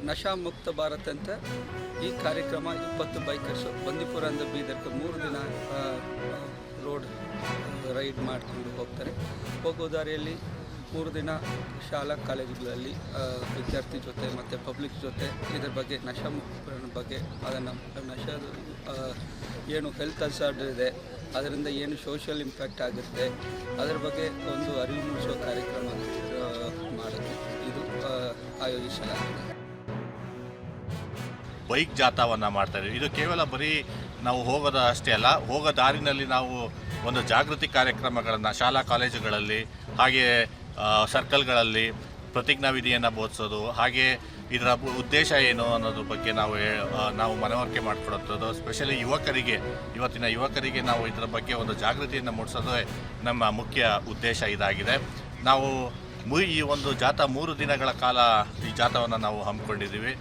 ನಶಾ ಮುಕ್ತ ಭಾರತ್ ಅಂತ ಈ ಕಾರ್ಯಕ್ರಮ 20 ಬೈಕರ್ಸು ಬಂದೀಪುರದಿಂದ ಬೀದರ್ಗೆ 3 ದಿನ ರೋಡ್ ರೈಡ್ ಮಾಡಿಕೊಂಡು ಹೋಗ್ತಾರೆ. ಹೋಗೋ ದಾರಿಯಲ್ಲಿ 3 ದಿನ ಶಾಲಾ ಕಾಲೇಜುಗಳಲ್ಲಿ ವಿದ್ಯಾರ್ಥಿ ಜೊತೆ ಮತ್ತು ಪಬ್ಲಿಕ್ ಜೊತೆ ಇದ್ರ ಬಗ್ಗೆ ನಶಾ ಮುಕ್ತ ಬಗ್ಗೆ ಅದನ್ನು ನಶಾದ ಏನು ಹೆಲ್ತ್ ಹಜಾರ್ಡ್ ಇದೆ, ಅದರಿಂದ ಏನು ಸೋಷಿಯಲ್ ಇಂಪ್ಯಾಕ್ಟ್ ಆಗುತ್ತೆ ಅದರ ಬಗ್ಗೆ ಒಂದು ಅರಿವು ಮೂಡಿಸುವ ಕಾರ್ಯಕ್ರಮ ಮಾಡೋದು ಇದು ಆಯೋಜಿಸಲಾಗಿದೆ. ಬೈಕ್ ಜಾಥಾವನ್ನು ಮಾಡ್ತಾರೆ. ಇದು ಕೇವಲ ಬರೀ ನಾವು ಹೋಗೋದು ಅಷ್ಟೇ ಅಲ್ಲ, ಹೋಗೋ ದಾರಿನಲ್ಲಿ ನಾವು ಒಂದು ಜಾಗೃತಿ ಕಾರ್ಯಕ್ರಮಗಳನ್ನು ಶಾಲಾ ಕಾಲೇಜುಗಳಲ್ಲಿ ಹಾಗೆ ಸರ್ಕಲ್ಗಳಲ್ಲಿ ಪ್ರತಿಜ್ಞಾ ವಿಧಿಯನ್ನು ಬೋಧಿಸೋದು, ಹಾಗೆ ಇದರ ಉದ್ದೇಶ ಏನು ಅನ್ನೋದ್ರ ಬಗ್ಗೆ ನಾವು ಮನವರಿಕೆ ಮಾಡಿಕೊಡುವಂಥದ್ದು. ಸ್ಪೆಷಲಿ ಇವತ್ತಿನ ಯುವಕರಿಗೆ ನಾವು ಇದರ ಬಗ್ಗೆ ಒಂದು ಜಾಗೃತಿಯನ್ನು ಮೂಡಿಸೋದೇ ನಮ್ಮ ಮುಖ್ಯ ಉದ್ದೇಶ ಇದಾಗಿದೆ. ನಾವು ಈ ಒಂದು ಜಾಥಾ 3 ದಿನಗಳ ಕಾಲ ಈ ಜಾಥಾವನ್ನು ನಾವು ಹಮ್ಮಿಕೊಂಡಿದ್ದೀವಿ.